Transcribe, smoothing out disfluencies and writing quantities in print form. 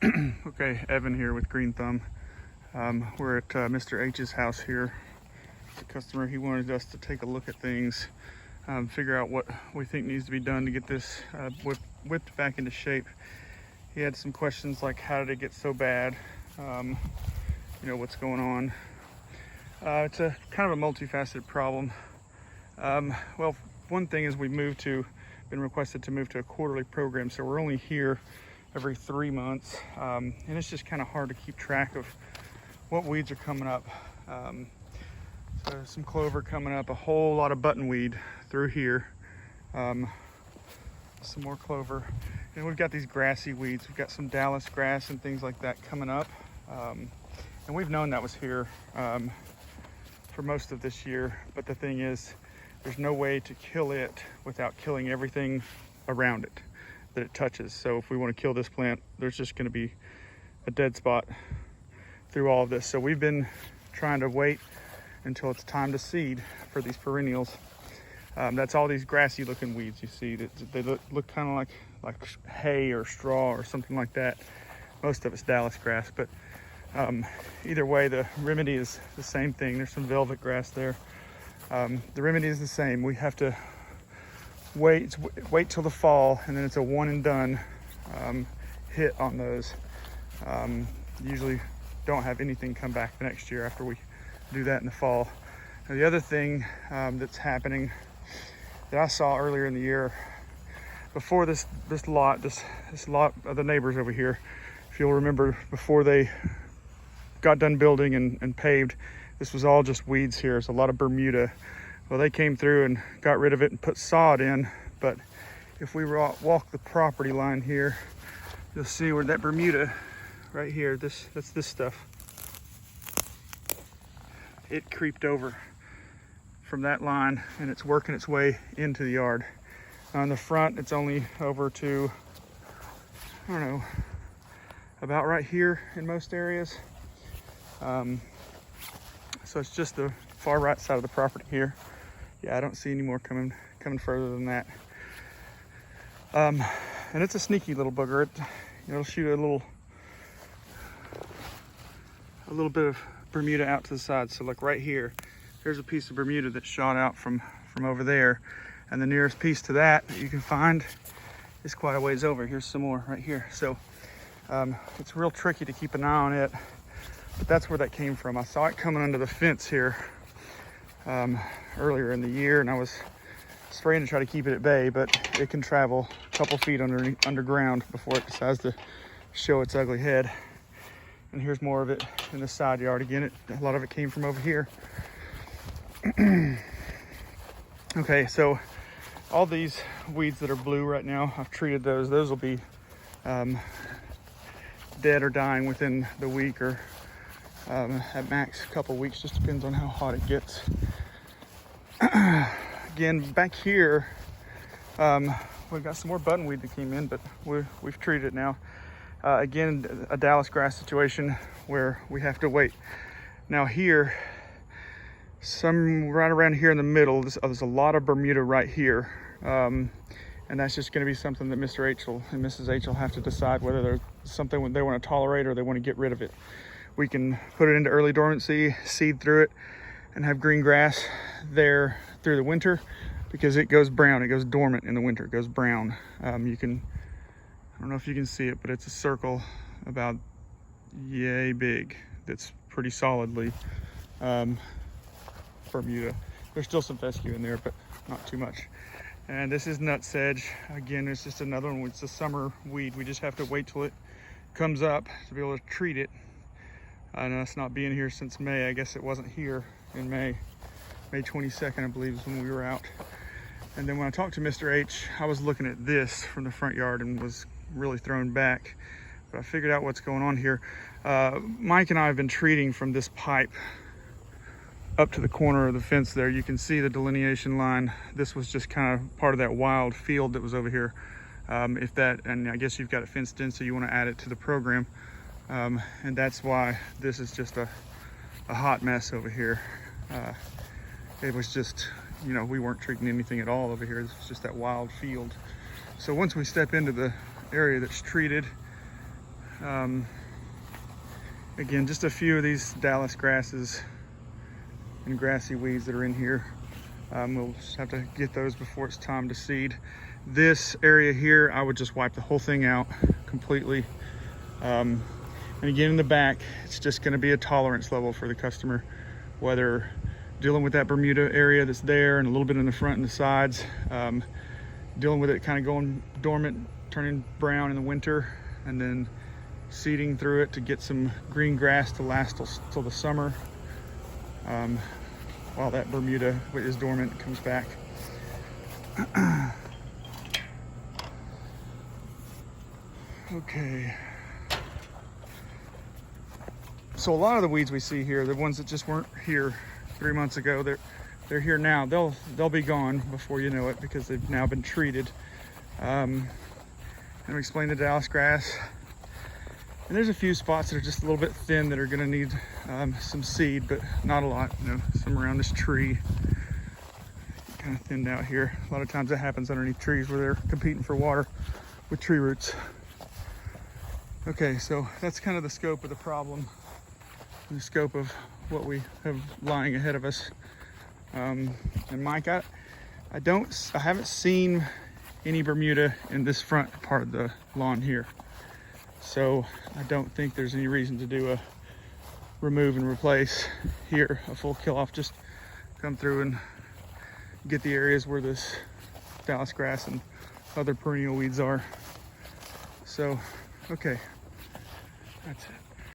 Okay, Evan here with Green Thumb. We're at Mr. H's house here. The customer, he wanted us to take a look at things, figure out what we think needs to be done to get this whipped back into shape. He had some questions like, how did it get so bad? What's going on? It's a kind of a multifaceted problem. Well, one thing is been requested to move to a quarterly program, so we're only here every 3 months, and it's just kind of hard to keep track of what weeds are coming up. So some clover coming up, a whole lot of buttonweed through here, some more clover, and we've got these grassy weeds. We've got some Dallas grass and things like that coming up, and we've known that was here for most of this year, but the thing is, there's no way to kill it without killing everything around it that it touches. So if we want to kill this plant, there's just going to be a dead spot through all of this. So we've been trying to wait until it's time to seed for these perennials. That's all these grassy looking weeds you see. They look kind of like hay or straw or something like that. Most of it's Dallas grass, but either way, the remedy is the same thing. There's some velvet grass there. The remedy is the same. We have to wait till the fall, and then it's a one and done hit on those. Usually don't have anything come back the next year after we do that in the fall. Now, the other thing that's happening that I saw earlier in the year, before this lot of the neighbors over here, if you'll remember, before they got done building and paved, this was all just weeds here. It's a lot of Bermuda. Well, they came through and got rid of it and put sod in, but if we walk the property line here, you'll see where that Bermuda right here, that's this stuff. It creeped over from that line and it's working its way into the yard. On the front, it's only over to, I don't know, about right here in most areas. So it's just the far right side of the property here. Yeah, I don't see any more coming further than that. And it's a sneaky little booger. It'll shoot a little bit of Bermuda out to the side. So like right here, there's a piece of Bermuda that shot out from over there, and the nearest piece to that you can find is quite a ways over. Here's some more right here. So it's real tricky to keep an eye on it, but that's where that came from. I saw it coming under the fence here earlier in the year, and I was spraying to try to keep it at bay, but it can travel a couple feet underground before it decides to show its ugly head. And here's more of it in the side yard. Again, a lot of it came from over here. Okay, so all these weeds that are blue right now, I've treated those. Those will be dead or dying within the week, or at max a couple weeks, just depends on how hot it gets. Again, back here, we've got some more buttonweed that came in, but we've treated it now. Again, a Dallas grass situation where we have to wait. Now here, right around here in the middle, there's a lot of Bermuda right here. And that's just going to be something that Mr. H and Mrs. H will have to decide whether there's something they want to tolerate or they want to get rid of it. We can put it into early dormancy, seed through it, and have green grass there through the winter, because it goes brown. It goes dormant in the winter. It goes brown. I don't know if you can see it, but it's a circle about yay big that's pretty solidly Bermuda. There's still some fescue in there, but not too much. And this is Nutsedge. Again, it's just another one. It's a summer weed. We just have to wait till it comes up to be able to treat it. I know it's not being here since May. I guess it wasn't here in May 22nd, I believe, is when we were out. And then when I talked to Mr. H, I was looking at this from the front yard and was really thrown back. But I figured out what's going on here. Mike and I have been treating from this pipe up to the corner of the fence there. You can see the delineation line. This was just kind of part of that wild field that was over here. And I guess you've got it fenced in, so you want to add it to the program. And that's why this is just a hot mess over here. It was just, we weren't treating anything at all over here. It was just that wild field. So once we step into the area that's treated, Again, just a few of these Dallas grasses and grassy weeds that are in here. We'll just have to get those before it's time to seed. This area here, I would just wipe the whole thing out completely. And again, in the back, it's just gonna be a tolerance level for the customer, whether dealing with that Bermuda area that's there and a little bit in the front and the sides, dealing with it kind of going dormant, turning brown in the winter, and then seeding through it to get some green grass to last till the summer, while that Bermuda is dormant comes back. Okay. So a lot of the weeds we see here, the ones that just weren't here 3 months ago, they're here now. They'll be gone before you know it because they've now been treated. And we explained the Dallas grass. And there's a few spots that are just a little bit thin that are gonna need some seed, but not a lot. You know, some around this tree, kind of thinned out here. A lot of times that happens underneath trees where they're competing for water with tree roots. Okay, so that's kind of the scope of the problem, and the scope of what we have lying ahead of us. And Mike, I haven't seen any Bermuda in this front part of the lawn here. So I don't think there's any reason to do a remove and replace here, a full kill off. Just come through and get the areas where this Dallas grass and other perennial weeds are. So, okay, that's it.